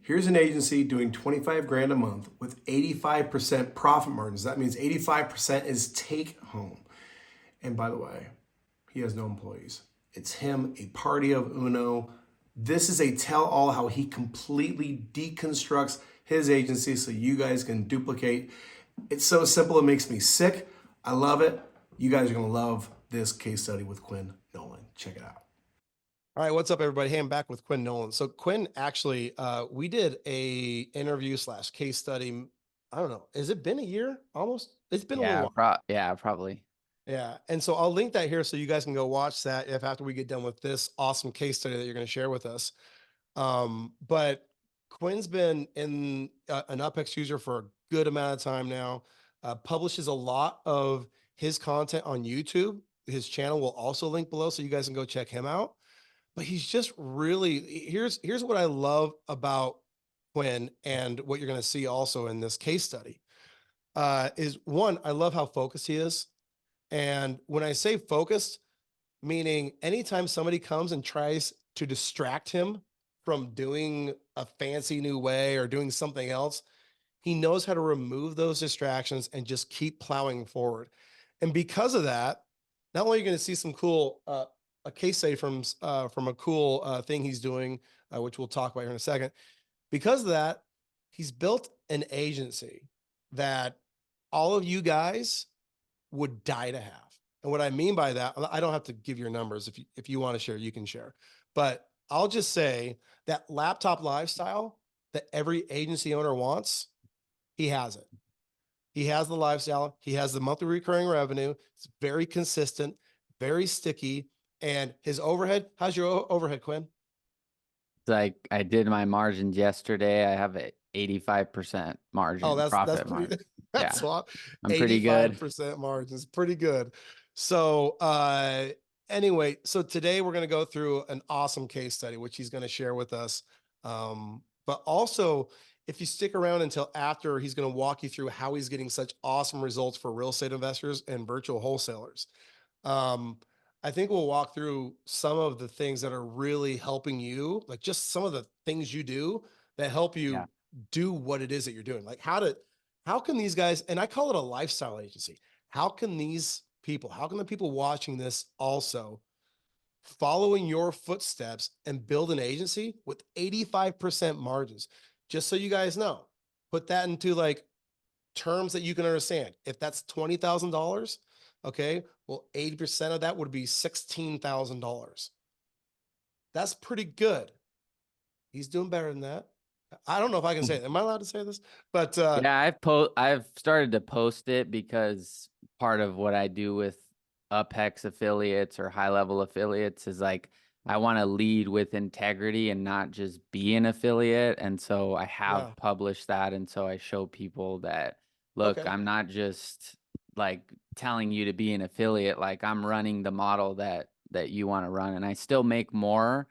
Here's an agency doing 25 grand a month with 85% profit margins. That means 85% is take home. And by the way, he has no employees. It's him, a party of uno. This is a tell all how he completely deconstructs his agency so you guys can duplicate. It's so simple, it makes me sick. I love it. You guys are going to love this case study with Quinn Nolan. Check it out. All right, what's up, everybody? Hey, I'm back with Quinn Nolan. So Quinn, actually, we did a interview / case study. I don't know. Has it been a year almost? It's been a little while. Yeah, probably. Yeah. And so I'll link that here so you guys can go watch that if after we get done with this awesome case study that you're going to share with us. But Quinn's been in an UpHex user for a good amount of time now, publishes a lot of his content on YouTube. His channel will also link below so you guys can go check him out. But he's just really, here's what I love about Quinn and what you're going to see also in this case study is one, I love how focused he is. And when I say focused, meaning anytime somebody comes and tries to distract him from doing a fancy new way or doing something else, he knows how to remove those distractions and just keep plowing forward. And because of that, not only are you going to see some cool, a case study from a cool thing he's doing, which we'll talk about here in a second. Because of that, he's built an agency that all of you guys would die to have. And what I mean by that, I don't have to give your numbers. If you want to share, you can share. But I'll just say that laptop lifestyle that every agency owner wants, he has it. He has the lifestyle. He has the monthly recurring revenue. It's very consistent, very sticky. And his overhead, how's your overhead, Quinn? Like I did my margins yesterday. I have an 85% margin. Oh, that's profit pretty, margin. that's Yeah, what I'm pretty good. 85% margins, pretty good. So anyway, so today we're going to go through an awesome case study, which he's going to share with us. But also, if you stick around until after, he's going to walk you through how he's getting such awesome results for real estate investors and virtual wholesalers. I think we'll walk through some of the things that are really helping you, like just some of the things you do that help you do what it is that you're doing. Like how can these guys, and I call it a lifestyle agency. How can the people watching this also follow in your footsteps and build an agency with 85% margins? Just so you guys know, put that into like terms that you can understand. If that's $20,000, okay, well, 80% of that would be $16,000. That's pretty good. He's doing better than that. I don't know if I can say it. Am I allowed to say this? But yeah, I've started to post it because part of what I do with UpHex affiliates or HighLevel affiliates is like I want to lead with integrity and not just be an affiliate. And so I have published that. And so I show people that, look, I'm not just like telling you to be an affiliate. Like I'm running the model that you want to run. And I still make more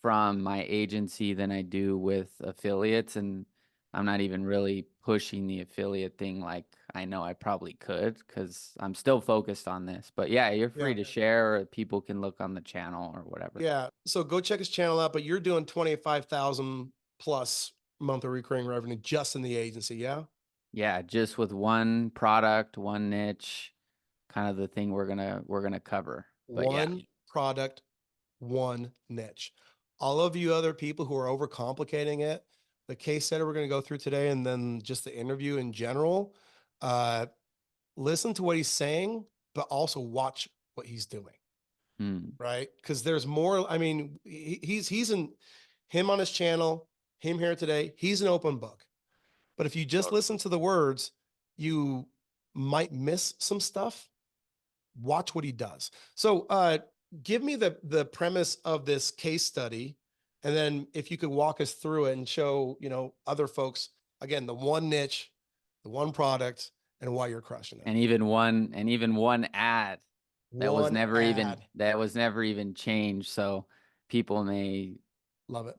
from my agency than I do with affiliates. And I'm not even really pushing the affiliate thing like I know I probably could because I'm still focused on this. But yeah, you're free to share, or people can look on the channel or whatever. Yeah. So go check his channel out. But you're doing 25,000 plus monthly recurring revenue just in the agency. Yeah. Yeah. Just with one product, one niche, kind of the thing we're gonna cover. But one product, one niche. All of you other people who are overcomplicating it, the case study we're going to go through today, and then just the interview in general, listen to what he's saying, but also watch what he's doing. Right? Because there's more. I mean, he's in him on his channel, him here today. He's an open book. But if you just listen to the words, you might miss some stuff. Watch what he does. So give me the premise of this case study. And then if you could walk us through it and show, other folks, again, the one niche, the one product, and why you're crushing it. And even one ad that was never even changed. So people may love it.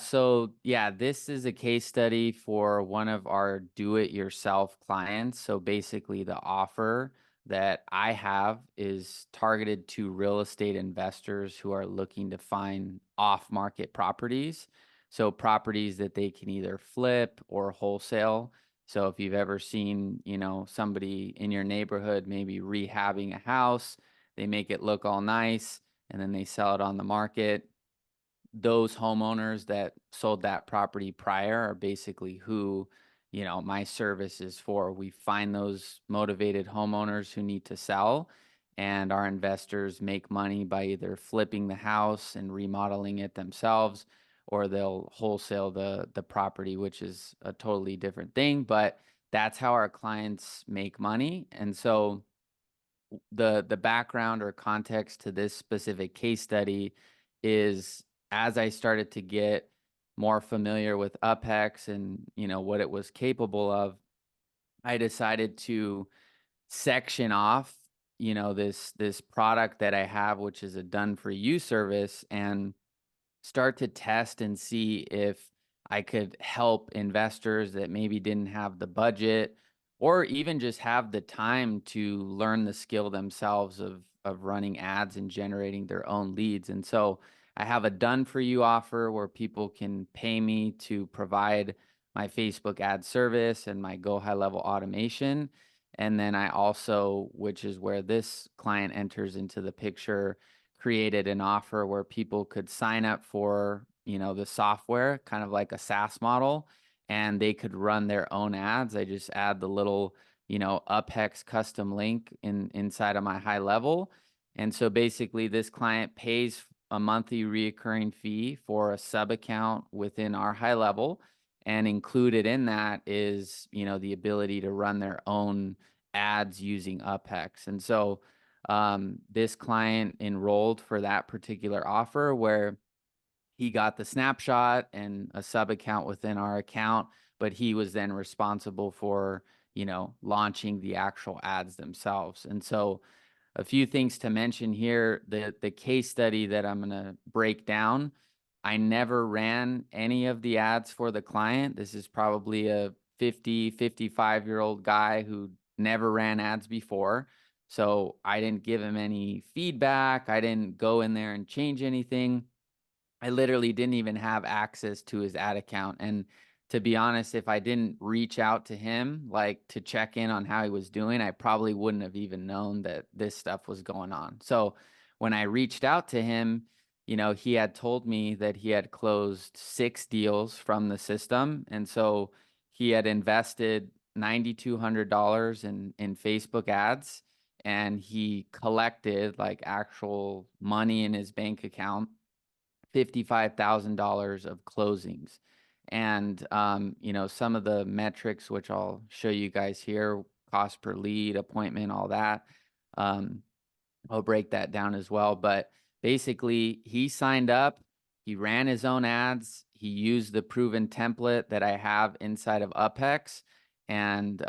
So this is a case study for one of our do-it-yourself clients. So basically the offer that I have is targeted to real estate investors who are looking to find off-market properties. So properties that they can either flip or wholesale. So if you've ever seen, somebody in your neighborhood maybe rehabbing a house, they make it look all nice and then they sell it on the market. Those homeowners that sold that property prior are basically who, my service is for. We find those motivated homeowners who need to sell, and our investors make money by either flipping the house and remodeling it themselves, or they'll wholesale the property, which is a totally different thing. But that's how our clients make money. And so the background or context to this specific case study is, as I started to get more familiar with UpHex and what it was capable of, I decided to section off this product that I have, which is a done for you service, and start to test and see if I could help investors that maybe didn't have the budget or even just have the time to learn the skill themselves of running ads and generating their own leads. And so I have a done for you offer where people can pay me to provide my Facebook ad service and my Go High Level automation. And then I also, which is where this client enters into the picture, created an offer where people could sign up for, the software, kind of like a SaaS model, and they could run their own ads. I just add the little, UpHex custom link inside of my HighLevel. And so basically this client pays a monthly recurring fee for a sub account within our HighLevel. And included in that is, the ability to run their own ads using UpHex. And so this client enrolled for that particular offer where he got the snapshot and a sub account within our account, but he was then responsible for, launching the actual ads themselves. And so a few things to mention here, the case study that I'm going to break down, I never ran any of the ads for the client. This is probably a 50, 55-year-old guy who never ran ads before. So I didn't give him any feedback. I didn't go in there and change anything. I literally didn't even have access to his ad account. And to be honest, if I didn't reach out to him, like to check in on how he was doing, I probably wouldn't have even known that this stuff was going on. So when I reached out to him, he had told me that he had closed 6 deals from the system. And so he had invested $9,200 in Facebook ads, and he collected like actual money in his bank account, $55,000 of closings. And, some of the metrics, which I'll show you guys here, cost per lead, appointment, all that, I'll break that down as well. But basically, he signed up, he ran his own ads, he used the proven template that I have inside of UpHex, and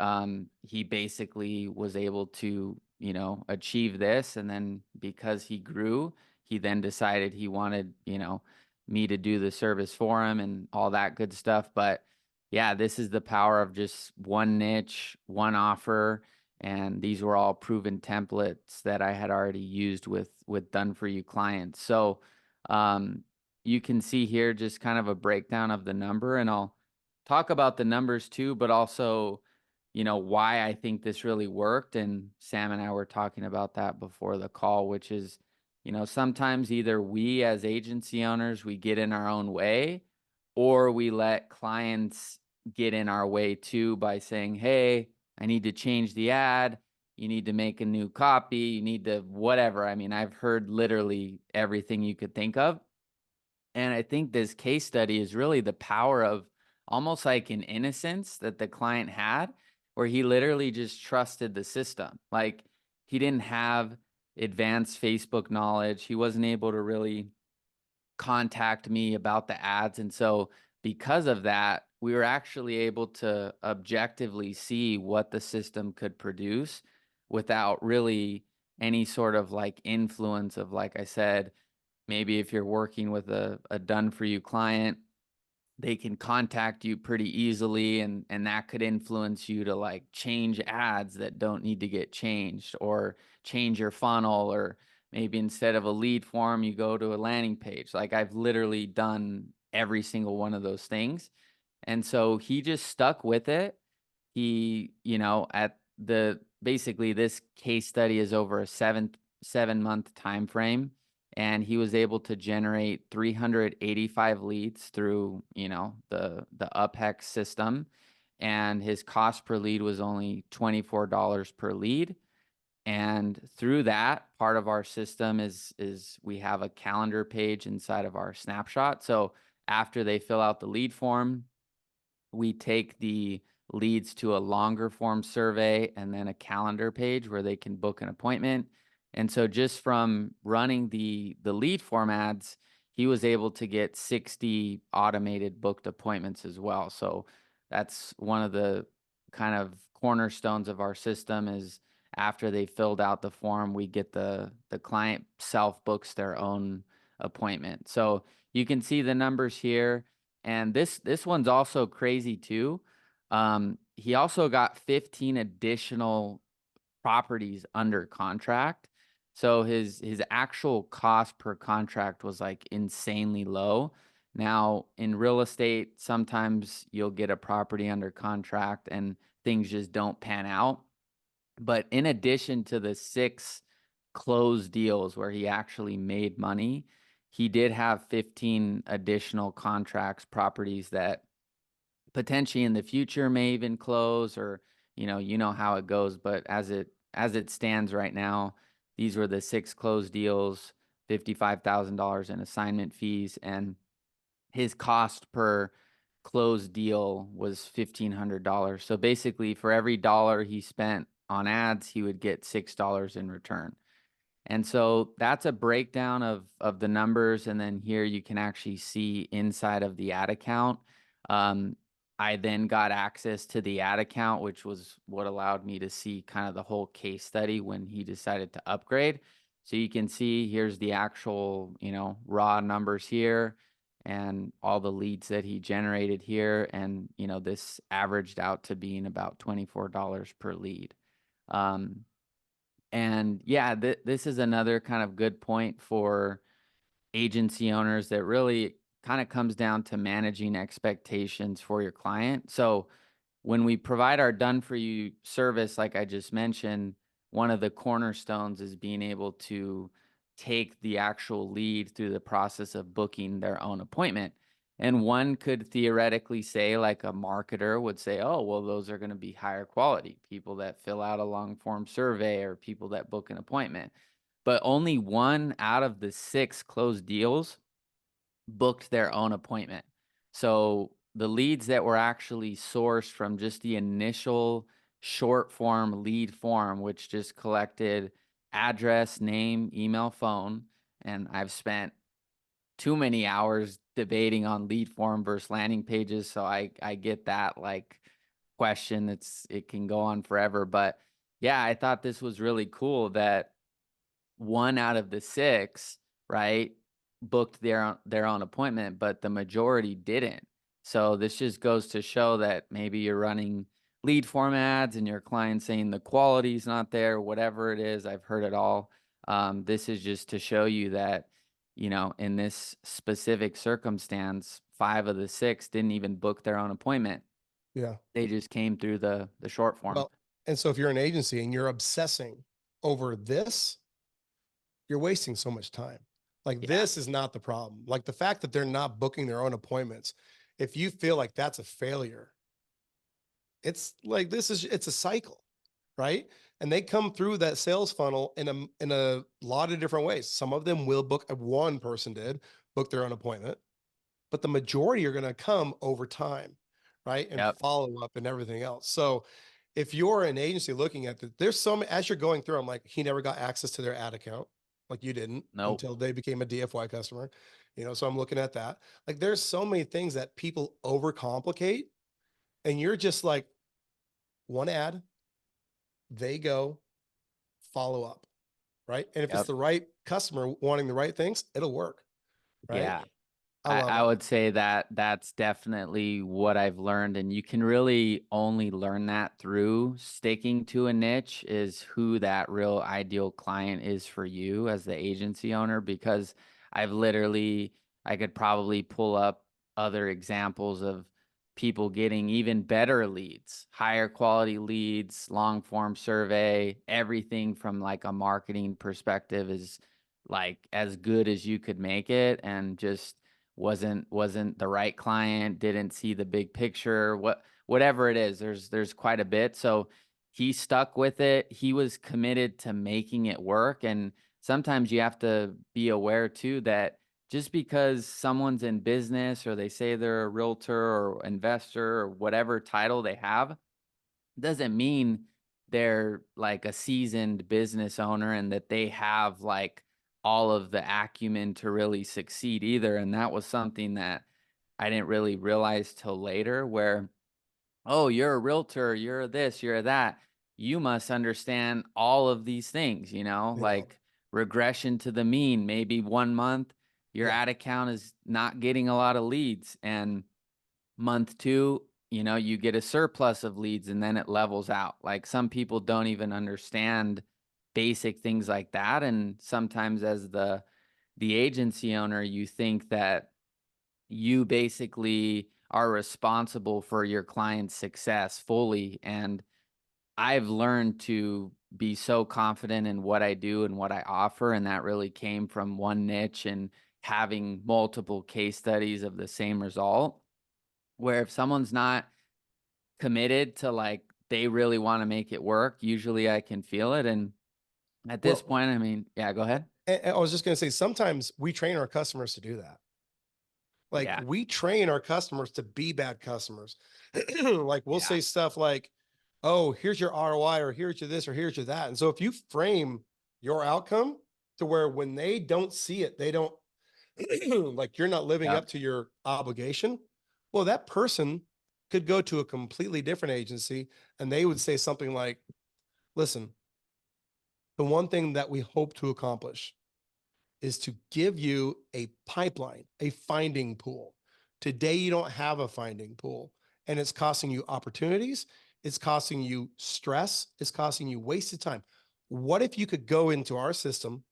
he basically was able to, achieve this. And then because he grew, he then decided he wanted, me to do the service for him and all that good stuff. But yeah, this is the power of just one niche, one offer. And these were all proven templates that I had already used with done for you clients. So you can see here just kind of a breakdown of the number, and I'll talk about the numbers too, but also, why I think this really worked. And Sam and I were talking about that before the call, which is, sometimes either we as agency owners, we get in our own way, or we let clients get in our way too by saying, hey, I need to change the ad. You need to make a new copy. You need to whatever. I mean, I've heard literally everything you could think of. And I think this case study is really the power of almost like an innocence that the client had, where he literally just trusted the system. Like he didn't have advanced Facebook knowledge. He wasn't able to really contact me about the ads. And so because of that, we were actually able to objectively see what the system could produce without really any sort of like influence of, like I said, maybe if you're working with a done for you client, they can contact you pretty easily, and that could influence you to like change ads that don't need to get changed, or change your funnel, or maybe instead of a lead form you go to a landing page. Like I've literally done every single one of those things. And so he just stuck with it. He, basically this case study is over a 7 month time frame, and he was able to generate 385 leads through, the UpHex system, and his cost per lead was only $24 per lead. And through that, part of our system is we have a calendar page inside of our snapshot. So after they fill out the lead form, we take the leads to a longer form survey and then a calendar page where they can book an appointment. And so just from running the lead form ads, he was able to get 60 automated booked appointments as well. So that's one of the kind of cornerstones of our system is after they filled out the form, we get the client self books their own appointment. So you can see the numbers here. And this one's also crazy too. He also got 15 additional properties under contract. So his actual cost per contract was like insanely low. Now in real estate, sometimes you'll get a property under contract and things just don't pan out. But in addition to the 6 closed deals where he actually made money, he did have 15 additional contracts, properties that potentially in the future may even close, or how it goes. But as it stands right now, these were the 6 closed deals, $55,000 in assignment fees, and his cost per closed deal was $1,500. So basically, for every dollar he spent on ads, he would get $6 in return. And so that's a breakdown of the numbers. And then here you can actually see inside of the ad account. I then got access to the ad account, which was what allowed me to see kind of the whole case study when he decided to upgrade. So you can see here's the actual, raw numbers here and all the leads that he generated here. And, this averaged out to being about $24 per lead. And yeah, this is another kind of good point for agency owners that really kind of comes down to managing expectations for your client. So when we provide our done for you service, like I just mentioned, one of the cornerstones is being able to take the actual lead through the process of booking their own appointment. And one could theoretically say, like a marketer would say, oh, well, those are going to be higher quality people that fill out a long form survey or people that book an appointment. But only 1 out of the 6 closed deals booked their own appointment. So the leads that were actually sourced from just the initial short form lead form, which just collected address, name, email, phone. And I've spent too many hours debating on lead form versus landing pages. So I get that like question. It can go on forever. But yeah, I thought this was really cool that 1 out of the 6, right, booked their own appointment, but the majority didn't. So this just goes to show that maybe you're running lead form ads and your client's saying the quality's not there, whatever it is. I've heard it all. This is just to show you that, in this specific circumstance, 5 of the 6 didn't even book their own appointment. Yeah. They just came through the short form. Well, and so if you're an agency and you're obsessing over this, you're wasting so much time. Like this is not the problem. Like the fact that they're not booking their own appointments, if you feel like that's a failure, it's like it's a cycle, right? And they come through that sales funnel in a lot of different ways. Some of them will book, one person did book their own appointment, but the majority are going to come over time, right? And follow up and everything else. So if you're an agency looking at it, there's some, as you're going through, I'm like, he never got access to their ad account. Like you didn't until they became a DFY customer, so I'm looking at that. Like there's so many things that people overcomplicate, and you're just like, one ad, they go follow up, right? And if it's the right customer wanting the right things, it'll work, right? Yeah. I would say that that's definitely what I've learned. And you can really only learn that through sticking to a niche, is who that real ideal client is for you as the agency owner. Because I could probably pull up other examples of people getting even better leads, higher quality leads, long form survey, everything from like a marketing perspective is like as good as you could make it, and just wasn't the right client, didn't see the big picture, whatever it is. There's quite a bit. So he stuck with it. He was committed to making it work. And sometimes you have to be aware too that just because someone's in business or they say they're a realtor or investor or whatever title they have, doesn't mean they're like a seasoned business owner and that they have like all of the acumen to really succeed either. And that was something that I didn't really realize till later, where, oh, you're a realtor, you're this, you're that. You must understand all of these things, like regression to the mean. Maybe 1 month your ad account is not getting a lot of leads, and month 2, you get a surplus of leads, and then it levels out. Like, some people don't even understand basic things like that. And sometimes as the agency owner, you think that you basically are responsible for your client's success fully. And I've learned to be so confident in what I do and what I offer. And that really came from one niche and having multiple case studies of the same result, where if someone's not committed to, like, they really want to make it work, usually I can feel it. And at this point, I mean, yeah, go ahead. I was just going to say, sometimes we train our customers to do that. Like, we train our customers to be bad customers. Like, we'll say stuff like, oh, here's your ROI, or here's your this, or here's your that. And so if you frame your outcome to where when they don't see it, they don't like, you're not living up to your obligation. Well, that person could go to a completely different agency and they would say something like, listen, the one thing that we hope to accomplish is to give you a pipeline, a finding pool. Today, you don't have a finding pool, and it's costing you opportunities. It's costing you stress. It's costing you wasted time. What if you could go into our system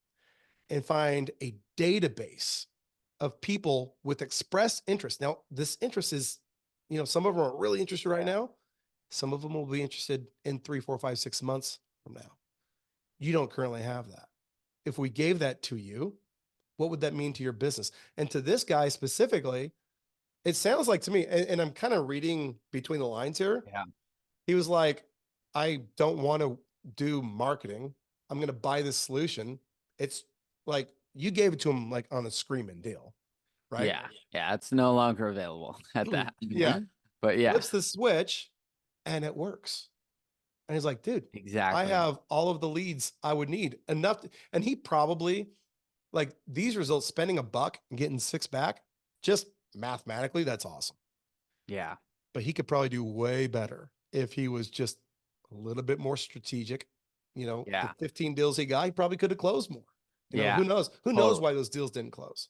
and find a database of people with expressed interest? Now, this interest is, some of them are really interested right now. Some of them will be interested in 3, 4, 5, 6 months from now. You don't currently have that. If we gave that to you, what would that mean to your business? And to this guy specifically, it sounds like to me, and I'm kind of reading between the lines here. Yeah. He was like, I don't want to do marketing. I'm going to buy this solution. It's like, you gave it to him like on a screaming deal, right? Yeah. It's no longer available at that. But yeah, flips the switch and it works. And he's like, dude, exactly. I have all of the leads I would need, enough. And he probably, like, these results, spending $1 and getting 6 back, just mathematically, that's awesome. Yeah. But he could probably do way better if he was just a little bit more strategic. The 15 deals he got, he probably could have closed more. Who knows? Who knows why those deals didn't close?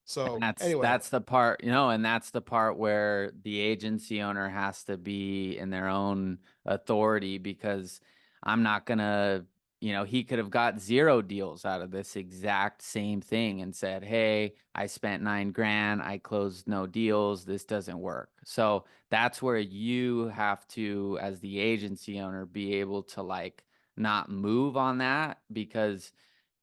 So anyway, that's the part, and that's the part where the agency owner has to be in their own authority, because I'm not gonna, he could have got 0 deals out of this exact same thing and said, hey, I spent $9,000, I closed no deals, this doesn't work. So that's where you have to, as the agency owner, be able to, like, not move on that, because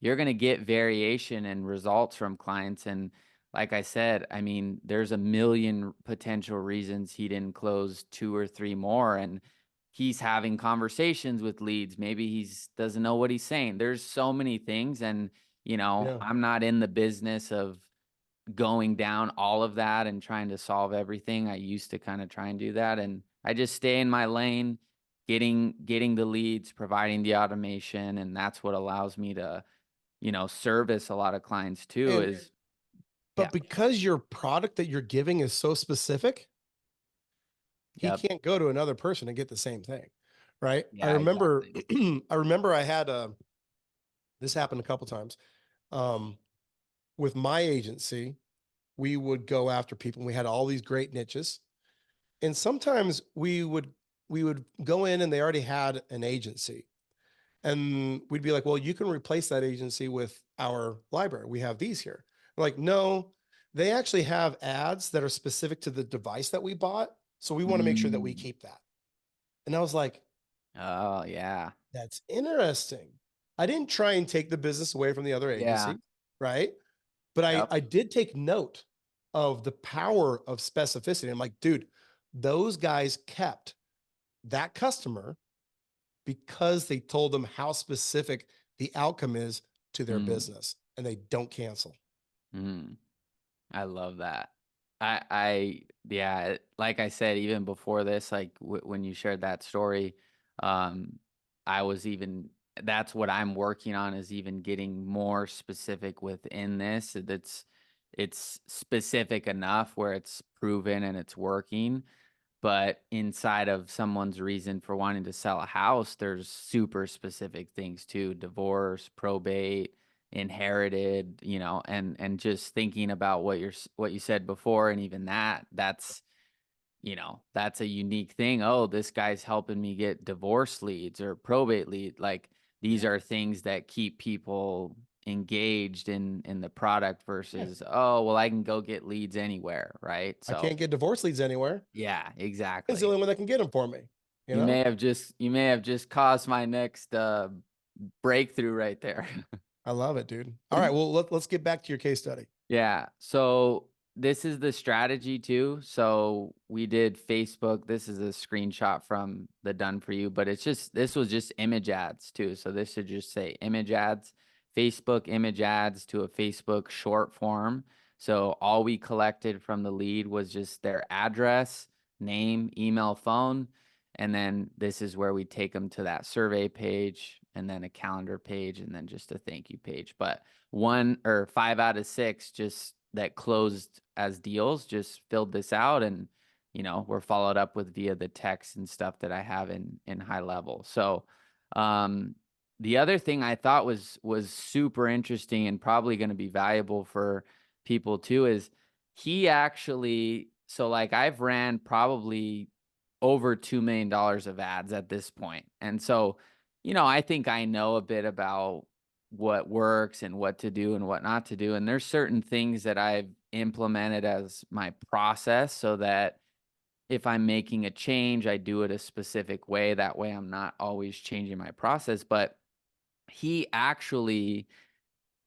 you're going to get variation in results from clients. And like I said, I mean, there's a million potential reasons he didn't close 2 or 3 more. And he's having conversations with leads. Maybe doesn't know what he's saying. There's so many things. And, I'm not in the business of going down all of that and trying to solve everything. I used to kind of try and do that. And I just stay in my lane, getting the leads, providing the automation. And that's what allows me to, service a lot of clients too. But because your product that you're giving is so specific, he can't go to another person and get the same thing, right? Yeah, I remember, exactly. I remember I had this happened a couple times. With my agency, we would go after people, and we had all these great niches. And sometimes we would go in and they already had an agency. And we'd be like, well, you can replace that agency with our library. We have these here. We're like, no, they actually have ads that are specific to the device that we bought. So we want to make sure that we Mm. keep that. And I was like, Oh, yeah. that's interesting. I didn't try and take the business away from the other Yeah. agency, right? But Yep. I did take note of the power of specificity. I'm like, dude, those guys kept that customer because they told them how specific the outcome is to their Mm. business, and they don't cancel. Mm. I love that. Yeah, like I said, even before this, like when you shared that story, um, I was even, that's what I'm working on, is even getting more specific within this. It's specific enough where it's proven and it's working. But inside of someone's reason for wanting to sell a house, there's super specific things too: divorce, probate, inherited, and just thinking about what you said before, and even that's a unique thing. Oh, this guy's helping me get divorce leads or probate lead. Like, these are things that keep people engaged in the product versus, oh, well, I can go get leads anywhere, right? I So can't get divorce leads anywhere. yeah, It's the exactly. only one that can get them for me. You You know, may have just caused my next breakthrough right there. I love it, dude. All right, well, let's get back to your case study. Yeah. So this is the strategy too. So we did Facebook. This is a screenshot from the done for you, but this was just image ads too. So this should just say image ads, Facebook image ads to a Facebook short form. So all we collected from the lead was just their address, name, email, phone. And then this is where we take them to that survey page, and then a calendar page, and then just a thank you page. But 5 out of 6 just that closed as deals just filled this out, and we're followed up with via the text and stuff that I have in HighLevel. So the other thing I thought was super interesting and probably going to be valuable for people too is he actually, so like I've ran probably over $2 million of ads at this point. And so, I think I know a bit about what works and what to do and what not to do. And there's certain things that I've implemented as my process so that if I'm making a change, I do it a specific way. That way I'm not always changing my process. But he actually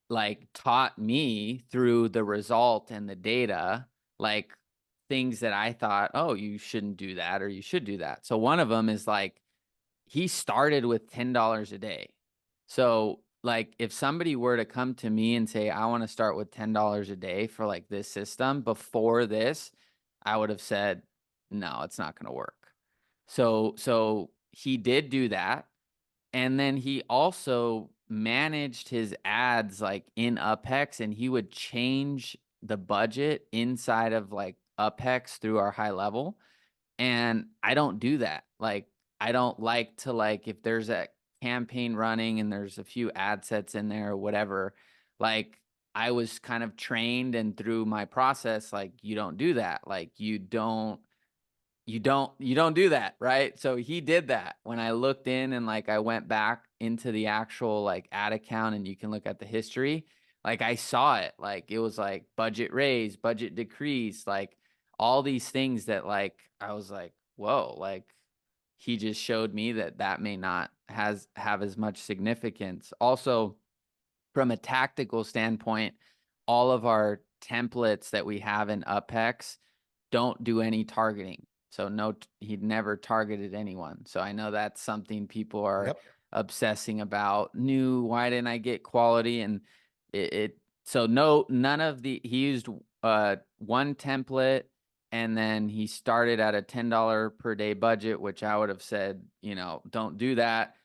like taught me through the result and the data, like things that I thought, oh, you shouldn't do that or you should do that. So one of them is like, he started with $10 a day. So like if somebody were to come to me and say, I want to start with $10 a day for like this system, before this, I would have said, no, it's not going to work. So he did do that. And then he also managed his ads like in UpHex, and he would change the budget inside of like UpHex through our HighLevel. And I don't do that. Like, I don't like to, like, if there's a campaign running and there's a few ad sets in there or whatever, like I was kind of trained and through my process, like, you don't do that. Like, you don't do that, right? So he did that. When I looked in and like I went back into the actual like ad account, and you can look at the history, like I saw it. Like it was like budget raise, budget decrease, like all these things that like I was like, whoa, like he just showed me that may not have as much significance. Also, from a tactical standpoint, all of our templates that we have in UpHex don't do any targeting. So no, he'd never targeted anyone. So I know that's something people are Yep. obsessing about. Why didn't I get quality? And so no, none of he used one template, and then he started at a $10 per day budget, which I would have said, don't do that.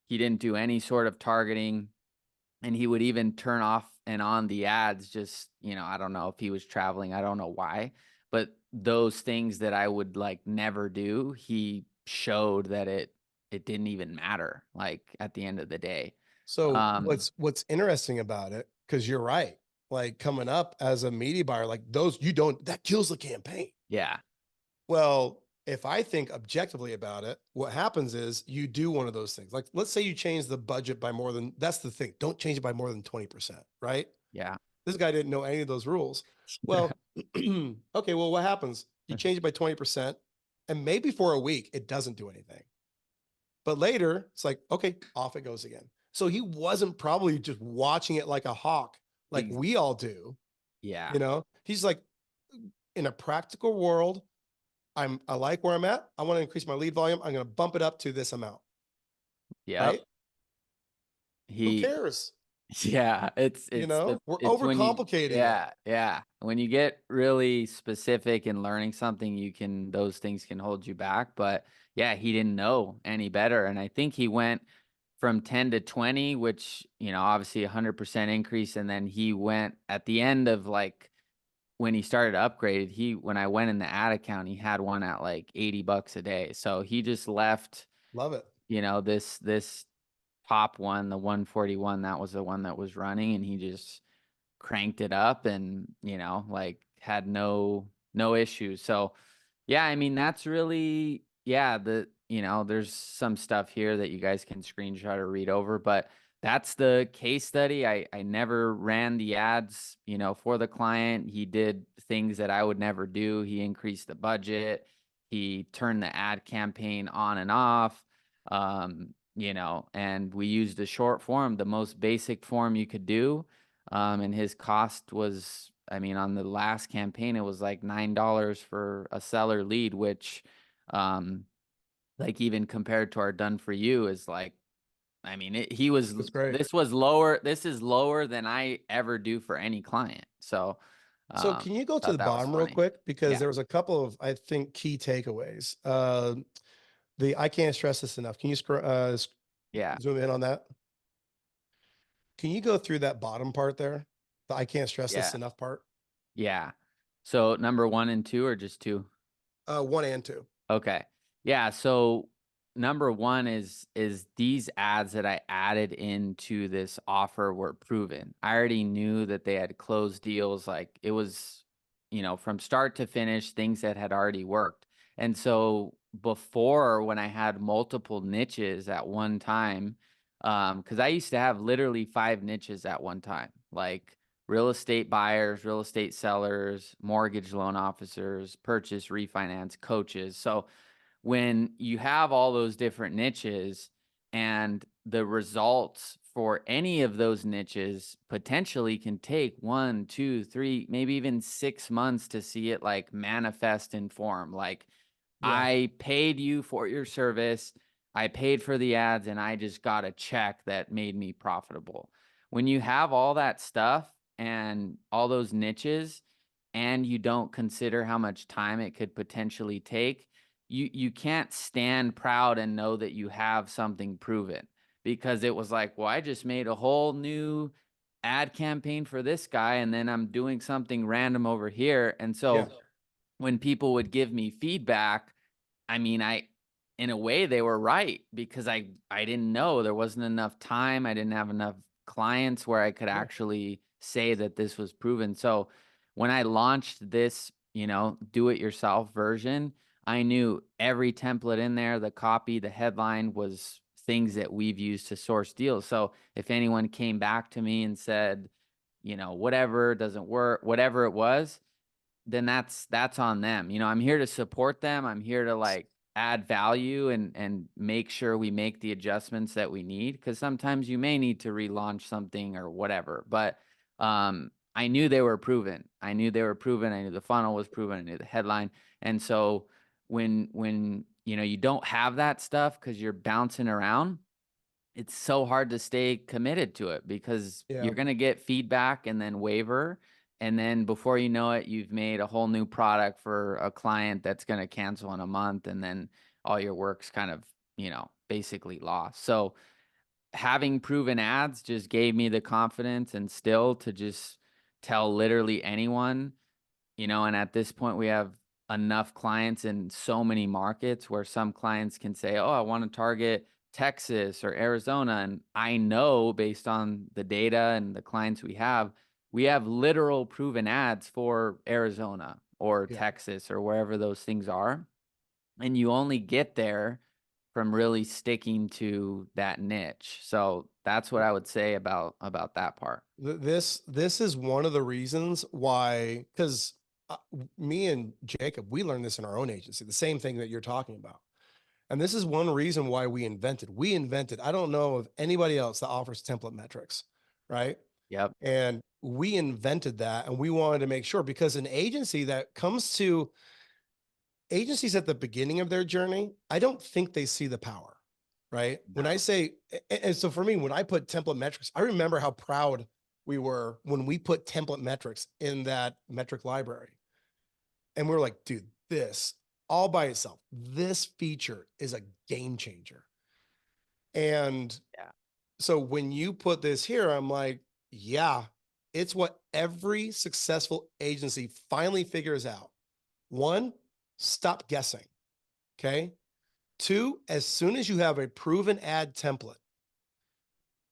He didn't do any sort of targeting, and he would even turn off and on the ads. Just, I don't know if he was traveling, I don't know why, but those things that I would like never do, he showed that it didn't even matter, like at the end of the day. So what's interesting about it, because you're right, like coming up as a media buyer, like those that kills the campaign. Yeah. Well, if I think objectively about it, what happens is you do one of those things. Like, let's say you change the budget by more than, that's the thing. Don't change it by more than 20%, right? Yeah. This guy didn't know any of those rules. Well, okay. Well, what happens? You change it by 20%, and maybe for a week it doesn't do anything. But later, it's like, okay, off it goes again. So he wasn't probably just watching it like a hawk, like Ex- we all do. Yeah. You know, he's like, in a practical world, I like where I'm at. I want to increase my lead volume. I'm going to bump it up to this amount. Yep. Right? Who He cares? Yeah, You know, we're it's when you overcomplicating it. yeah. When you get really specific in learning something, those things can hold you back. But yeah, he didn't know any better. And I think he went from 10 to 20, which, obviously 100% increase. And then he went at the end of like when he started upgraded, when I went in the ad account, he had one at like $80 a day. So he just left, Love it. this top one, the 141, that was the one that was running, and he just cranked it up and, like had no issues. So yeah, I mean, that's really, yeah, there's some stuff here that you guys can screenshot or read over, but that's the case study. I never ran the ads, for the client. He did things that I would never do. He increased the budget. He turned the ad campaign on and off. And we used a short form, the most basic form you could do. And his cost was, I mean, on the last campaign, it was like $9 for a seller lead, which, like even compared to our done for you is like, I mean, That's great. this is lower than I ever do for any client. So, So can you go to thought the that was bottom real funny. quick? Because Yeah. there was a couple of, I think, key takeaways. I can't stress this enough. Can you Yeah. zoom in on that? Can you go through that bottom part there? The I can't stress this Yeah. enough part. Yeah. So number 1 and 2 or just 2? 1 and 2. Okay. Yeah, so number 1 is these ads that I added into this offer were proven. I already knew that they had closed deals, like it was, from start to finish, things that had already worked. And so before, when I had multiple niches at one time, because I used to have literally 5 niches at one time, like real estate buyers, real estate sellers, mortgage loan officers, purchase, refinance, coaches. So when you have all those different niches and the results for any of those niches potentially can take 1, 2, 3, maybe even 6 months to see it like manifest in form. Like Yeah. I paid you for your service, I paid for the ads, and I just got a check that made me profitable. When you have all that stuff and all those niches, and you don't consider how much time it could potentially take, you can't stand proud and know that you have something proven, because it was like, well, I just made a whole new ad campaign for this guy, and then I'm doing something random over here. And so Yeah. when people would give me feedback, I mean, in a way they were right, because I didn't know, there wasn't enough time. I didn't have enough clients where I could Yeah. actually say that this was proven. So when I launched this, do it yourself version, I knew every template in there, the copy, the headline was things that we've used to source deals. So if anyone came back to me and said, whatever doesn't work, whatever it was, then that's on them. I'm here to support them. I'm here to like add value and make sure we make the adjustments that we need, because sometimes you may need to relaunch something or whatever. But I knew they were proven. I knew the funnel was proven. I knew the headline. And so when you don't have that stuff because you're bouncing around, it's so hard to stay committed to it, because Yeah. you're going to get feedback and then waver. And then before you know it, you've made a whole new product for a client that's going to cancel in a month. And then all your work's kind of, basically lost. So having proven ads just gave me the confidence and still to just tell literally anyone, and at this point we have enough clients in so many markets where some clients can say, oh, I want to target Texas or Arizona. And I know, based on the data and the clients we have literal proven ads for Arizona or Yeah. Texas or wherever those things are. And you only get there from really sticking to that niche. So that's what I would say about that part. This is one of the reasons why, because me and Jacob, we learned this in our own agency, the same thing that you're talking about. And this is one reason why we invented, I don't know of anybody else that offers template metrics, right? Yep. And we invented that, and we wanted to make sure, because an agency that comes to agencies at the beginning of their journey, I don't think they see the power, right? When I say, and so for me, when I put template metrics, I remember how proud we were when we put template metrics in that metric library. And we were like, dude, this all by itself, this feature is a game changer. And Yeah. so when you put this here, I'm like, yeah, it's what every successful agency finally figures out. One, stop guessing. Okay. Two, as soon as you have a proven ad template,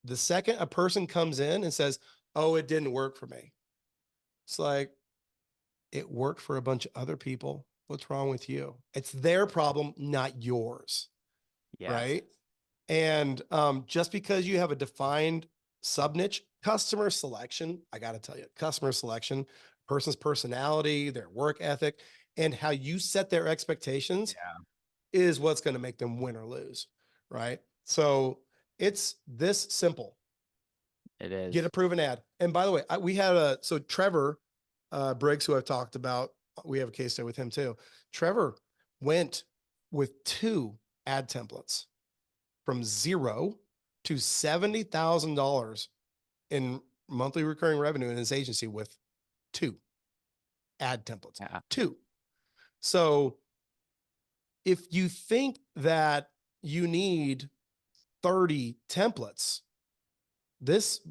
the second a person comes in and says, oh, it didn't work for me, it's like, it worked for a bunch of other people. What's wrong with you? It's their problem, not yours. Yes. Right. And just because you have a defined sub niche, customer selection, I got to tell you, customer selection, person's personality, their work ethic, and how you set their expectations is what's going to make them win or lose. Right. So it's this simple. It is. Get a proven ad. And by the way, we had so Trevor Briggs, who I've talked about, we have a case study with him too. Trevor went with 2 ad templates from 0 to $70,000 in monthly recurring revenue in his agency with 2 ad templates. Yeah. 2. So if you think that you need 30 templates, this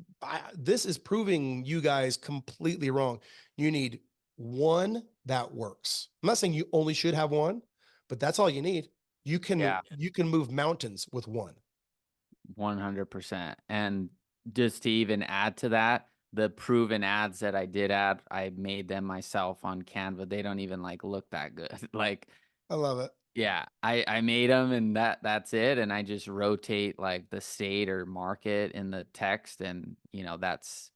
is proving you guys completely wrong. You need 1 that works. I'm not saying you only should have 1, but that's all you need. You can move mountains with 1. 100%. And just to even add to that, the proven ads that I did add, I made them myself on Canva. They don't even like look that good. Like, I love it. yeah, I made them, and that's it. And I just rotate like the state or market in the text, and that's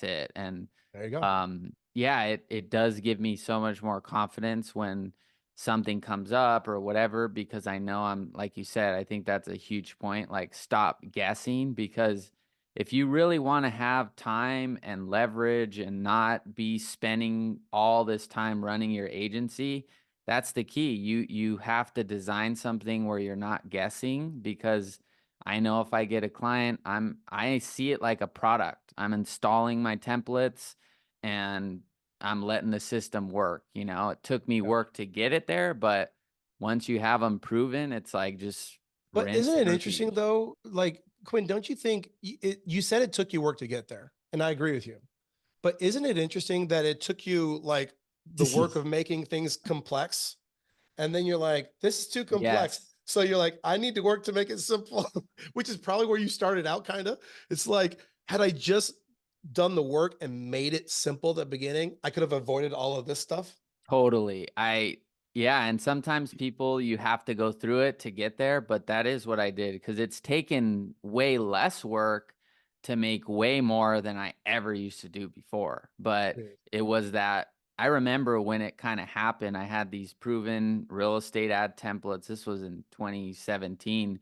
it. And there you go. yeah, it does give me so much more confidence when something comes up or whatever, because I know I'm, like you said, I think that's a huge point. Like, stop guessing, because if you really want to have time and leverage and not be spending all this time running your agency, that's the key. You have to design something where you're not guessing, because I know if I get a client, I see it like a product. I'm installing my templates and I'm letting the system work. It took me work to get it there, but once you have them proven, it's like just But rinse isn't it and interesting repeat. though? Like, Quinn, don't you think you said it took you work to get there? And I agree with you. But isn't it interesting that it took you like the work of making things complex? And then you're like, this is too complex. Yes. So you're like, I need to work to make it simple, which is probably where you started out, kind of. It's like, had I just done the work and made it simple at the beginning, I could have avoided all of this stuff. Totally. Yeah, and sometimes people, you have to go through it to get there, but that is what I did, because it's taken way less work to make way more than I ever used to do before. But it was that, I remember when it kind of happened, I had these proven real estate ad templates. This was in 2017.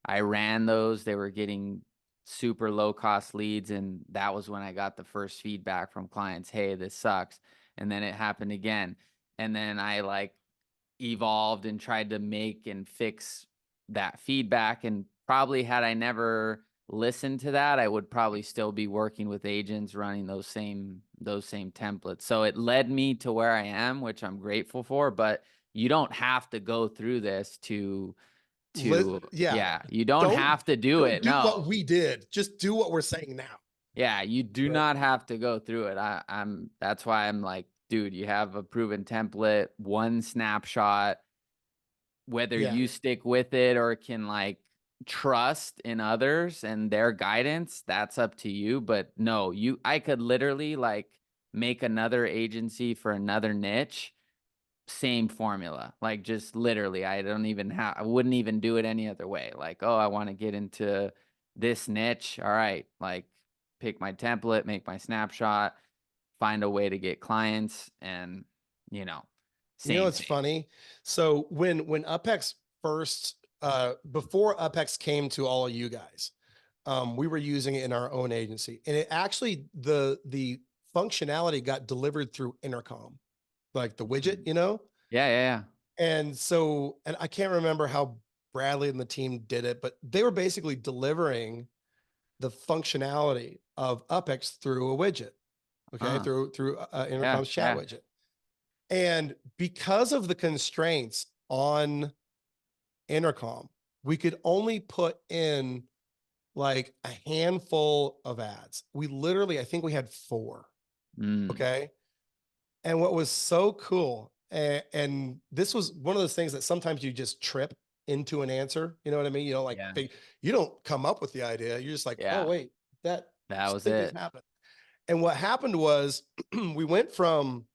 I ran those. They were getting super low cost leads, and that was when I got the first feedback from clients, hey, this sucks. And then it happened again. And then I like evolved and tried to make and fix that feedback. And probably had I never listened to that, I would probably still be working with agents running those same templates. So it led me to where I am, which I'm grateful for. But you don't have to go through this you don't have to do it. Do No. what we did. Just do what we're saying now. Yeah, you do not have to go through it. That's why I'm like, dude, you have a proven template, 1 snapshot, whether you stick with it or can like trust in others and their guidance, that's up to you. But no, I could literally like make another agency for another niche, same formula. Like just literally, I wouldn't even do it any other way. Like, oh, I want to get into this niche. All right. Like pick my template, make my snapshot, find a way to get clients, and you know, You know, same it's thing. funny. So when UpHex first, before UpHex came to all of you guys, we were using it in our own agency, and it actually, the functionality got delivered through intercom, like the widget, you know? Yeah, yeah, yeah. And so, and I can't remember how Bradley and the team did it, but they were basically delivering the functionality of UpHex through a widget. Okay. Huh. Through Yeah, intercom's chat yeah. widget. And because of the constraints on intercom, we could only put in like a handful of ads. We literally, I think we had 4. Mm, Okay. And what was so cool, and this was one of those things that sometimes you just trip into an answer. You know what I mean? You know, like yeah, you don't come up with the idea. You're just like, oh, yeah. wait, that That was thing just it. happened. And what happened was we went from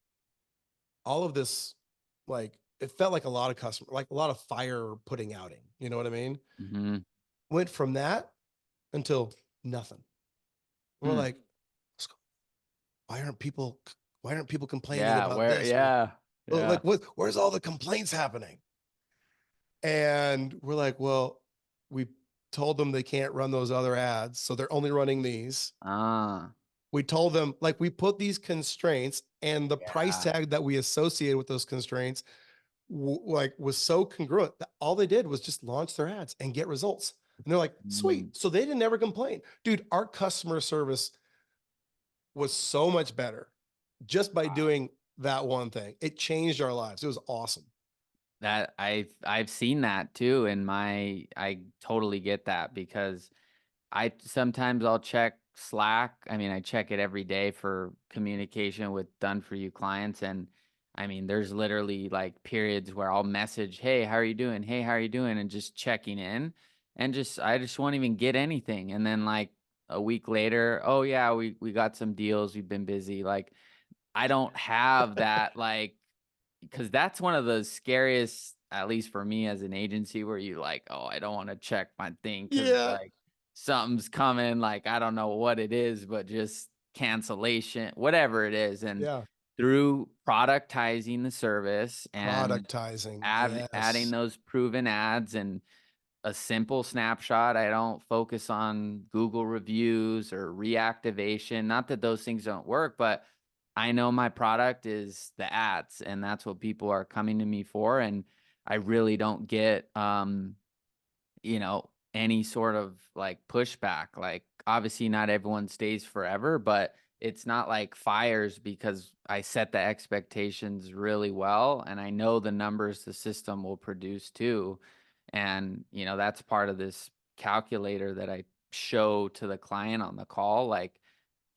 all of this, like, it felt like a lot of customer, like a lot of fire putting outing. You know what I mean? Hmm. Went from that until nothing. We're Hmm. like, why aren't people, why aren't people complaining Yeah, about where, this? Or yeah, yeah. like, where's all the complaints happening? And we're like, well, we told them they can't run those other ads, so they're only running these. Ah, We told them, like, we put these constraints, and the price yeah. tag that we associated with those constraints like was so congruent that all they did was just launch their ads and get results. And they're like, Mm, sweet. So they didn't ever complain. Dude, our customer service was so much better just by wow. doing that one thing. It changed our lives. It was awesome. That I've seen that too, and I totally get that because I sometimes I'll check Slack. I mean, I check it every day for communication with done for you clients. And I mean, there's literally like periods where I'll message, hey, how are you doing? Hey, how are you doing? And just checking in, and I just won't even get anything. And then like a week later, oh yeah, we got some deals. We've been busy. Like I don't have that, like, because that's one of the scariest, at least for me as an agency, where you like, oh, I don't want to check my thing because Yeah. like something's coming, like I don't know what it is, but just cancellation, whatever it is. And Yeah. through productizing the service and Productizing. adding Yes. those proven ads and a simple snapshot. I don't focus on Google reviews or reactivation. Not that those things don't work, but I know my product is the ads, and that's what people are coming to me for. And I really don't get, any sort of like pushback. Like obviously not everyone stays forever, but it's not like fires because I set the expectations really well and I know the numbers the system will produce too. And, that's part of this calculator that I show to the client on the call. Like,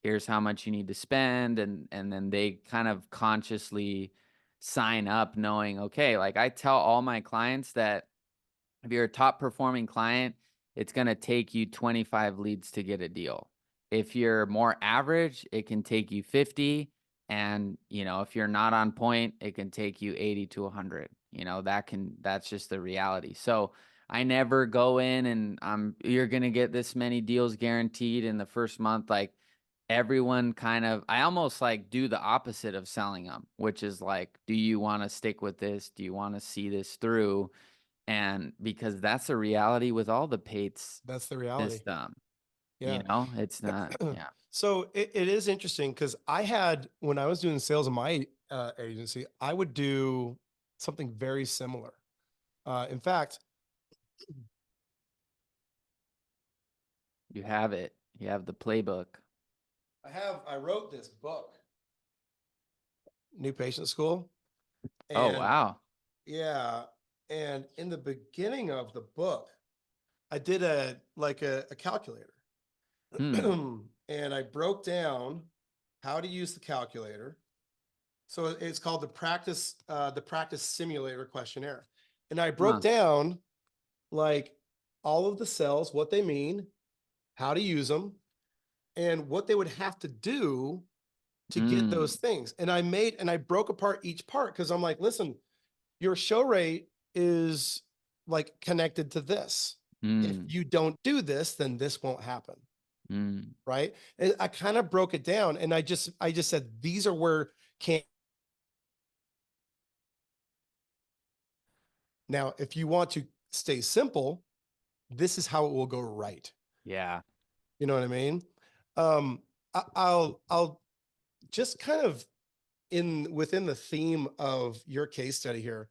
here's how much you need to spend. And then they kind of consciously sign up knowing, okay, like I tell all my clients that if you're a top performing client, it's going to take you 25 leads to get a deal. If you're more average, it can take you 50. And, if you're not on point, it can take you 80 to 100. That's just the reality. So I never go in and you're going to get this many deals guaranteed in the first month. Like everyone I almost like do the opposite of selling them, which is like, do you want to stick with this? Do you want to see this through? And because that's a reality with all the paid That's the reality. system, Yeah. it's not, yeah. So it is interesting because when I was doing sales in my agency, I would do something very similar. In fact, You have it. You have the playbook. I wrote this book, New Patient School. Oh, And wow. yeah, and in the beginning of the book, I did a calculator. Hmm. And I broke down how to use the calculator. So it's called the practice simulator questionnaire. And I broke Huh. down like all of the cells, what they mean, how to use them, and what they would have to do to get Mm. those things. And I broke apart each part because I'm like, listen, your show rate is like connected to this. If Mm, you don't do this, then this won't happen. mm, Right. And I kind of broke it down, and I just said, these are where can't. Now, if you want to stay simple, this is how it will go right. yeah. You know what I mean? I'll just kind of within the theme of your case study here.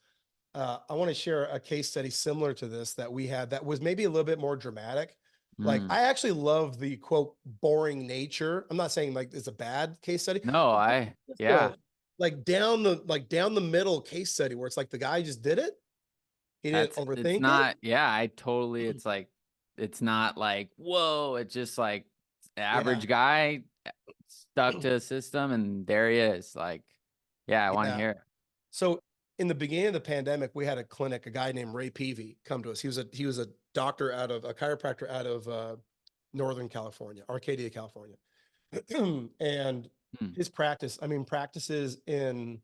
I want to share a case study similar to this that we had that was maybe a little bit more dramatic. Like, Mm. I actually love the quote boring nature. I'm not saying like it's a bad case study. No, But just yeah. like down the middle case study where it's like the guy just did it. He didn't It's overthink it. not, yeah, I totally, it's like, it's not like, whoa, it's just like Yeah. average guy stuck to a system and there he is. Like, yeah, I want to Yeah. hear it. So in the beginning of the pandemic, we had a clinic, a guy named Ray Peavy come to us. He was a doctor a chiropractor out of Northern California, Arcadia, California. And Hmm. his practice, I mean, practices in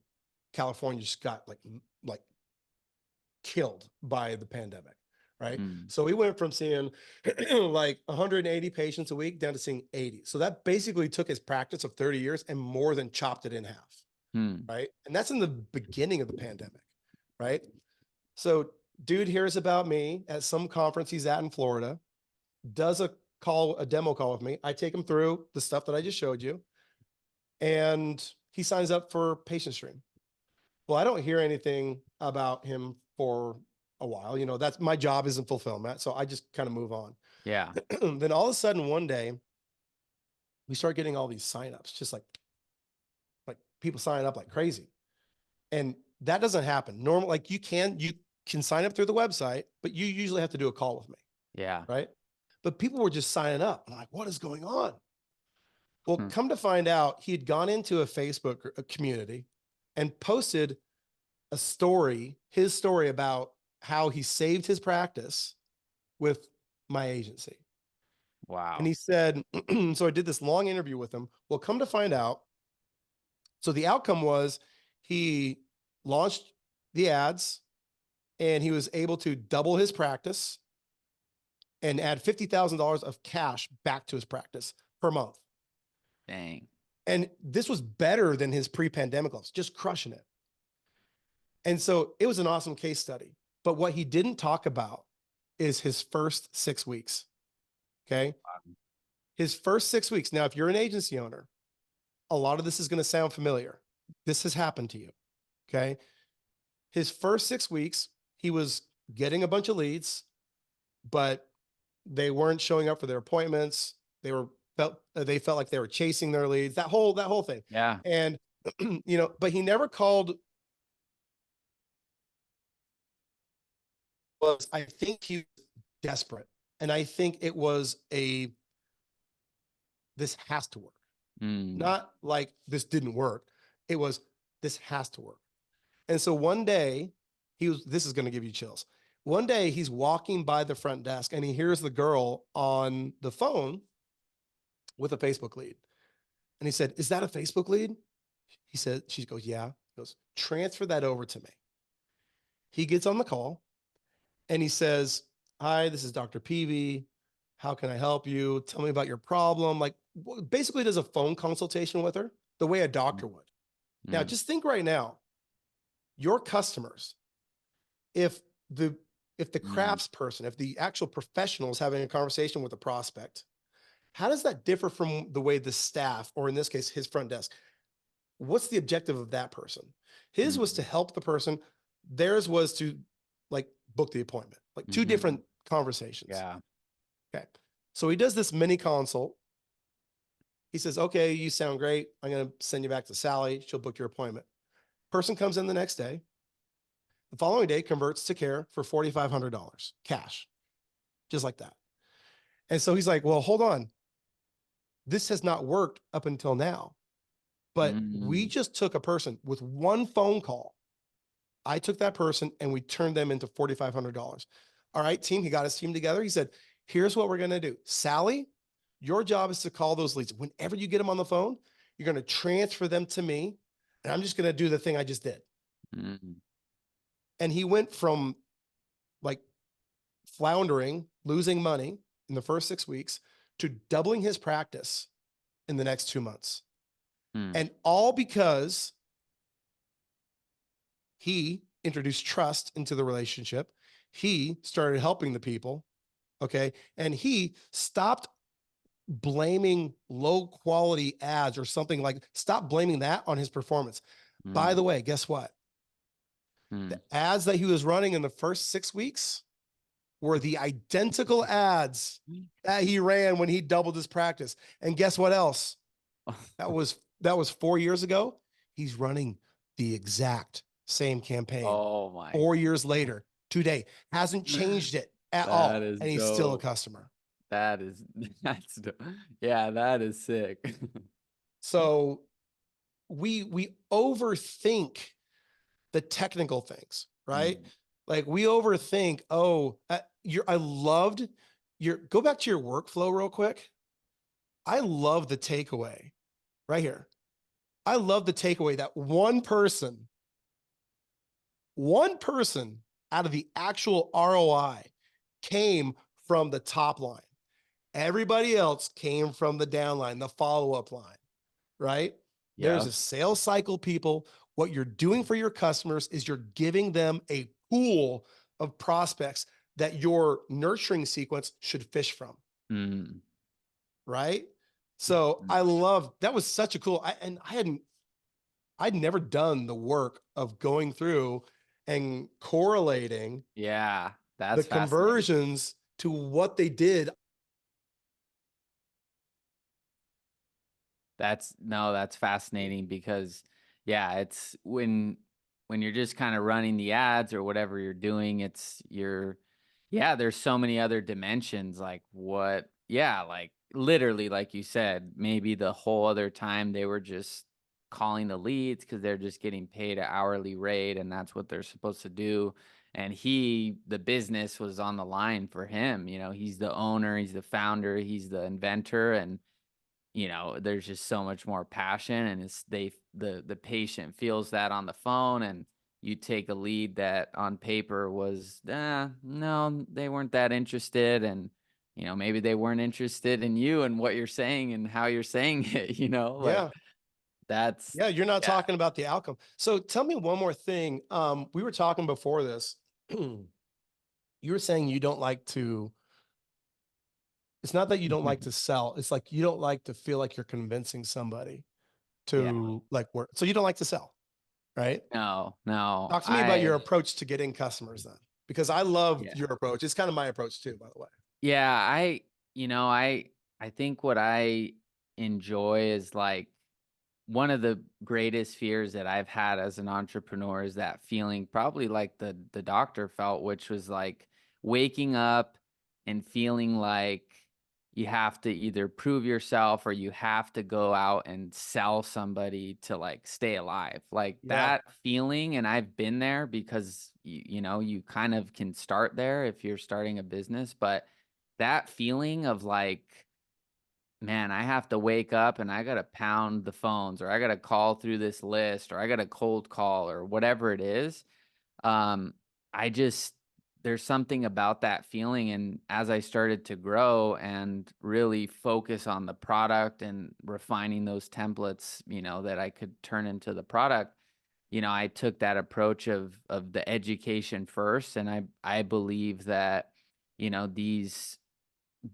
California just got like killed by the pandemic, right? Mm, So we went from seeing like 180 patients a week down to seeing 80. So that basically took his practice of 30 years and more than chopped it in half, hmm. right? And that's in the beginning of the pandemic, right? So dude hears about me at some conference he's at in Florida, does a demo call with me. I take him through the stuff that I just showed you, and he signs up for Patient Stream. Well, I don't hear anything about him for a while. You know, that's my job is in fulfillment. So I just kind of move on. Yeah. Then all of a sudden one day we start getting all these signups, just like people signing up like crazy. And that doesn't happen. Normal, like you can sign up through the website, but you usually have to do a call with me, Yeah. right? But people were just signing up. I'm like, what is going on? Well, Hmm. come to find out, he had gone into a Facebook community and posted his story about how he saved his practice with my agency. And Wow. he said, so I did this long interview with him. Well, come to find out, so the outcome was he launched the ads and he was able to double his practice and add $50,000 of cash back to his practice per month. Dang. And this was better than his pre-pandemic levels, just crushing it. And so it was an awesome case study. But what he didn't talk about is his first 6 weeks. Okay. His first 6 weeks. Now, if you're an agency owner, a lot of this is going to sound familiar. This has happened to you. Okay. His first 6 weeks, he was getting a bunch of leads, but they weren't showing up for their appointments. They felt like they were chasing their leads, that whole thing. Yeah. And, but he never called. I think he was desperate. And I think it was this has to work. Mm. Not like this didn't work. It was, this has to work. And so one day this is going to give you chills. One day he's walking by the front desk and he hears the girl on the phone with a Facebook lead. And he said, "Is that a Facebook lead?" He said, she goes, "Yeah." He goes, "Transfer that over to me." He gets on the call and he says, "Hi, this is Dr. Peavy. How can I help you? Tell me about your problem." Like basically does a phone consultation with her the way a doctor would. Now, Mm. just think right now, your customers, if the Mm. crafts person, if the actual professional is having a conversation with a prospect, how does that differ from the way the staff, or in this case, his front desk, what's the objective of that person? His was to Mm. help the person. Theirs was to like book the appointment, like two Mhm. different conversations. Yeah. Okay. So he does this mini consult. He says, "Okay, you sound great. I'm going to send you back to Sally. She'll book your appointment." Person comes in the next day. The following day converts to care for $4,500 cash, just like that. And so he's like, "Well, hold on. This has not worked up until now, but we Mm. just took a person with one phone call. I took that person and we turned them into $4,500. All right, team." He got his team together. He said, "Here's what we're going to do. Sally, your job is to call those leads. Whenever you get them on the phone, you're going to transfer them to me. And I'm just going to do the thing I just did." Mm. And he went from like floundering, losing money in the first 6 weeks to doubling his practice in the next 2 months. Hmm. And all because he introduced trust into the relationship. He started helping the people. Okay. And he stopped blaming low quality ads or something like, stop blaming that on his performance. By Hmm. the way, guess what? Hmm. The ads that he was running in the first 6 weeks were the identical ads that he ran when he doubled his practice. And guess what else? That was 4 years ago. He's running the exact same campaign Oh my. 4 years later. Today hasn't changed it at That all, is and he's still a dope. customer. That is that's dope. Yeah, that is sick. So we overthink the technical things, right? Mm. Like we overthink. Oh, I loved your. Go back to your workflow real quick. I love the takeaway right here. I love the takeaway that one person out of the actual ROI came from the top line. Everybody else came from the downline, the follow-up line, right? There's Yeah. a sales cycle, people. What you're doing for your customers is you're giving them a pool of prospects that your nurturing sequence should fish from, Mm. right? So I love that was such a cool. I'd never done the work of going through and correlating Yeah, the that's fascinating. conversions to what they did. That's fascinating because yeah, it's when you're just kind of running the ads or whatever you're doing, yeah, there's so many other dimensions like like literally like you said, maybe the whole other time they were just calling the leads because they're just getting paid an hourly rate and that's what they're supposed to do. And the business was on the line for him. He's the owner, he's the founder, he's the inventor, and there's just so much more passion, and the patient feels that on the phone, and you take a lead that on paper was, no, they weren't that interested. And, maybe they weren't interested in you and what you're saying and how you're saying it, like Yeah. that's, Yeah. You're not yeah. talking about the outcome. So tell me one more thing. We were talking before this. You were saying you don't like to, it's not that you don't like to sell. It's like you don't like to feel like you're convincing somebody Yeah. to like work. So you don't like to sell, right? No, Talk to me about your approach to getting customers then, because I love yeah. your approach. It's kind of my approach too, by the way. Yeah, I think what I enjoy is like one of the greatest fears that I've had as an entrepreneur is that feeling probably like the doctor felt, which was like waking up and feeling like you have to either prove yourself or you have to go out and sell somebody to like stay alive. Like Yeah. that feeling, and I've been there because you kind of can start there if you're starting a business, but that feeling of like, man, I have to wake up and I got to pound the phones, or I got to call through this list, or I got to cold call, or whatever it is. Um, I just, there's something about that feeling. And as I started to grow and really focus on the product and refining those templates, that I could turn into the product, I took that approach of the education first. And I believe that, these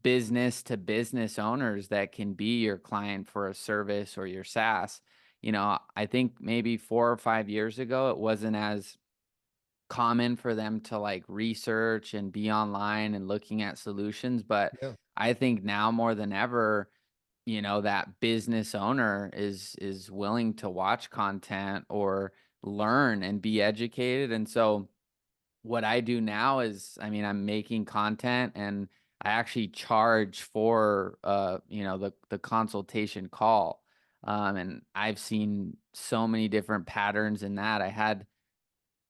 business to business owners that can be your client for a service or your SaaS. I think maybe 4 or 5 years ago, it wasn't as common for them to like research and be online and looking at solutions. But Yeah. I think now more than ever, that business owner is willing to watch content or learn and be educated. And so what I do now is, I mean, I'm making content and I actually charge for, the consultation call. And I've seen so many different patterns in that. I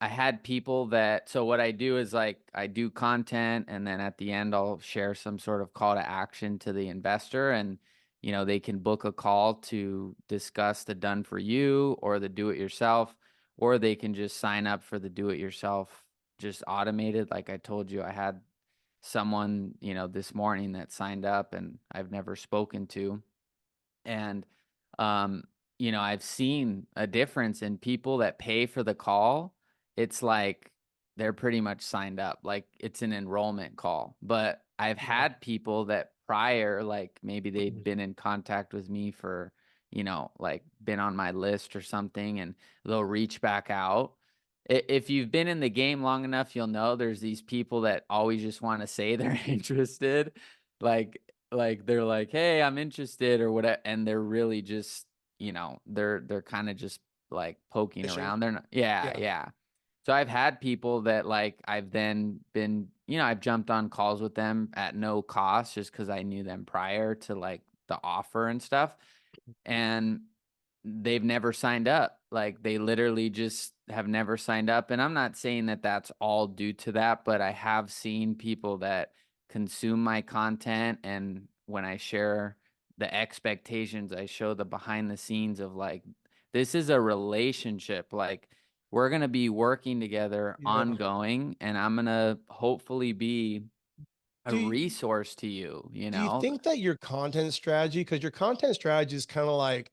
had people that, so what I do is like, I do content and then at the end, I'll share some sort of call to action to the investor, and, they can book a call to discuss the done for you or the do it yourself, or they can just sign up for the do-it-yourself, just automated. Like I told you, I had someone, this morning that signed up and I've never spoken to. And, um, I've seen a difference in people that pay for the call. It's like they're pretty much signed up, like it's an enrollment call. But I've had people that prior, like maybe they'd been in contact with me for, like been on my list or something, and they'll reach back out. If you've been in the game long enough, you'll know there's these people that always just want to say they're interested. Like they're like, hey, I'm interested or whatever, and they're really just, they're kind of just like poking Fishing. around. They're not, yeah, Yeah. yeah. So I've had people that like I've then been, I've jumped on calls with them at no cost just because I knew them prior to like the offer and stuff. And they've never signed up. Like they literally just have never signed up. And I'm not saying that that's all due to that, but I have seen people that consume my content, and when I share the expectations, I show the behind the scenes of like, this is a relationship. Like we're going to be working together Yeah. ongoing, and I'm going to hopefully be a Do you, resource to you, do you think that your content strategy, because your content strategy is kind of like,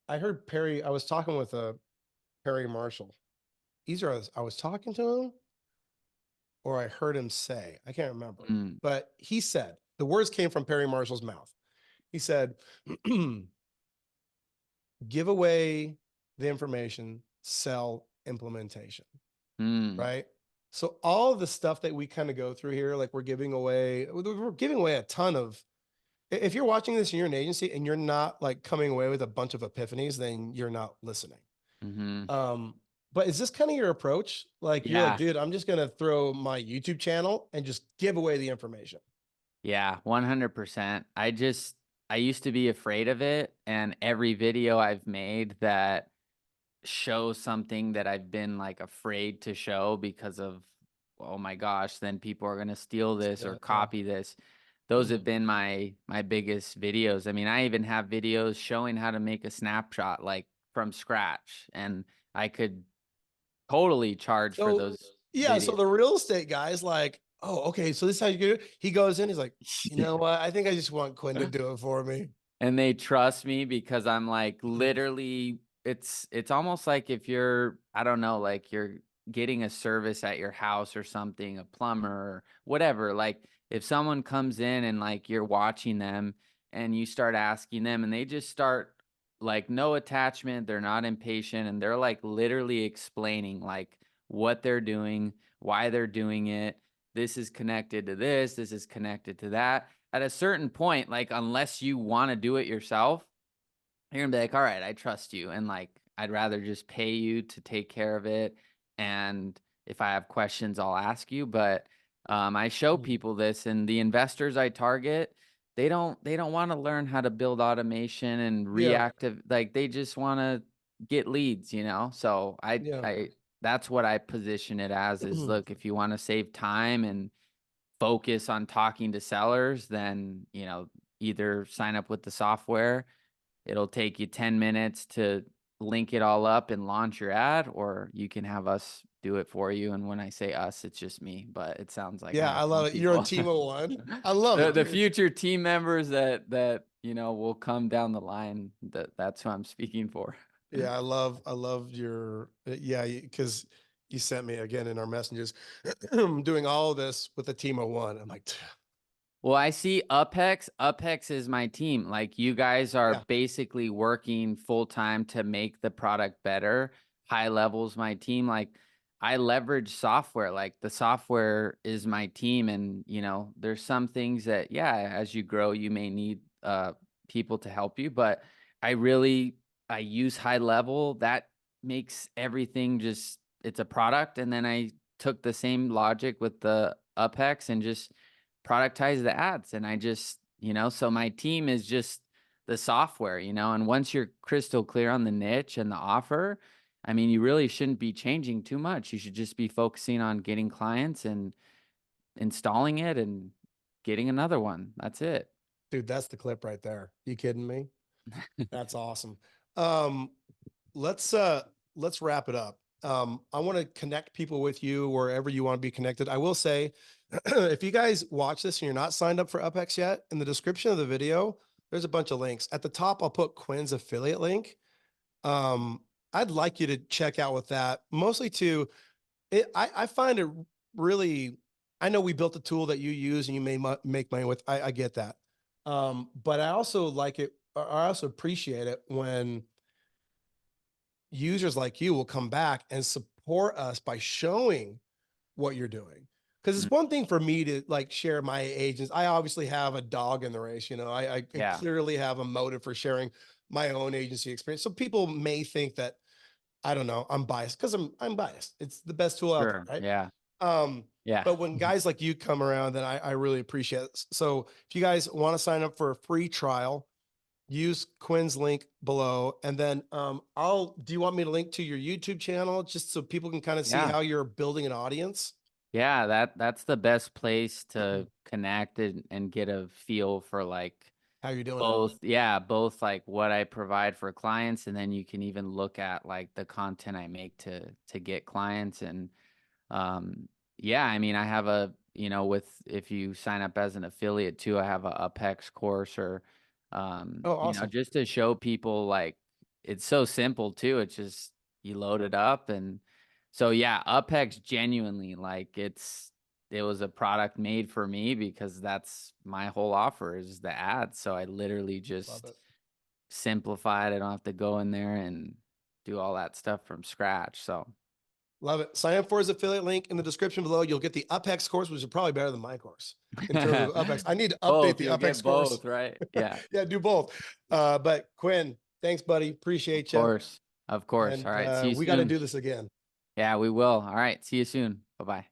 I heard Perry, I was talking with Perry Marshall. Either I was talking to him or I heard him say, I can't remember, Mm, but he said, the words came from Perry Marshall's mouth. He said, give away the information, sell implementation, mm, right? So all of the stuff that we kind of go through here, like we're giving away a ton of, if you're watching this and you're an agency and you're not like coming away with a bunch of epiphanies, then you're not listening. mm-hmm. But is this kind of your approach? Like you're like, Yeah. dude, I'm just gonna throw my YouTube channel and just give away the information. Yeah, 100%. I used to be afraid of it, and every video I've made that shows something that I've been like afraid to show because of, oh my gosh, then people are going to steal this or Yeah. copy this. Those have been my biggest videos. I mean, I even have videos showing how to make a snapshot like from scratch, and I could totally charge for So those yeah, so videos. the real estate guy's like, oh, okay, so this is how you do it. He goes in, he's like, you know what? I think I just want Quinn to do it for me. And they trust me because I'm like literally, it's almost like if you're, I don't know, like you're getting a service at your house or something, a plumber or whatever. Like if someone comes in and like you're watching them and you start asking them and they just start like no attachment, they're not impatient, and they're like literally explaining like what they're doing, why they're doing it. This is connected to this is connected to that. At a certain point, like unless you want to do it yourself, you're gonna be like, all right, I trust you. And like, I'd rather just pay you to take care of it. And if I have questions, I'll ask you. But I show people this, and the investors I target, they don't want to learn how to build automation and Yeah, reactive, like they just want to get leads, So yeah. I that's what I position it as is, look, if you want to save time and focus on talking to sellers, then, either sign up with the software. It'll take you 10 minutes to link it all up and launch your ad, or you can have us do it for you. And when I say us, it's just me, but it sounds like I Yeah, have I more love it. You're a people. team of one. I love it, The dude. future team members that will come down the line, that's who I'm speaking for. Yeah, I love your, yeah, because you sent me again in our messages doing all of this with a team of one. I'm like, Well, I see UpHex. UpHex is my team. Like you guys are yeah, basically working full time to make the product better. HighLevel's my team. Like I leverage software. Like the software is my team, and there's some things that, yeah, as you grow, you may need people to help you. But I use HighLevel. That makes everything just, it's a product. And then I took the same logic with the UpHex and just productize the ads. And I just, so my team is just the software, and once you're crystal clear on the niche and the offer, I mean, you really shouldn't be changing too much. You should just be focusing on getting clients and installing it and getting another one. That's it. dude, that's the clip right there. You kidding me? That's awesome. Um, let's wrap it up. I want to connect people with you wherever you want to be connected. I will say, if you guys watch this and you're not signed up for UpHex yet, in the description of the video, there's a bunch of links. At the top, I'll put Quinn's affiliate link. I'd like you to check out with that, mostly I find it really, I know we built a tool that you use and you may make money with. I get that. But I also like it. I also appreciate it when users like you will come back and support us by showing what you're doing. Because it's one thing for me to like share my agents. I obviously have a dog in the race. I clearly have a motive for sharing my own agency experience. So people may think that, I don't know, I'm biased, because I'm biased. It's the best tool out there, right? Yeah. Yeah. But when guys like you come around, then I really appreciate it. So if you guys want to sign up for a free trial, use Quinn's link below. And then do you want me to link to your YouTube channel just so people can kind of see how you're building an audience? Yeah, that's the best place to connect and get a feel for like how you're doing both like what I provide for clients, and then you can even look at like the content I make to get clients. And yeah, I mean, I have if you sign up as an affiliate too, I have a UpHex course, or awesome. just to show people, like, it's so simple too. It's just you load it up. And so yeah, UpHex genuinely, like, it was a product made for me, because that's my whole offer is the ads. So I literally just simplified. I don't have to go in there and do all that stuff from scratch. So love it. Sign up for his affiliate link in the description below. You'll get the UpHex course, which is probably better than my course in terms of UpHex. I need to update the UpHex course. Both, right? Yeah. Yeah, do both. But Quinn, thanks, buddy. Appreciate you. Of course. And, all right. See you soon. We got to do this again. Yeah, we will. All right. See you soon. Bye-bye.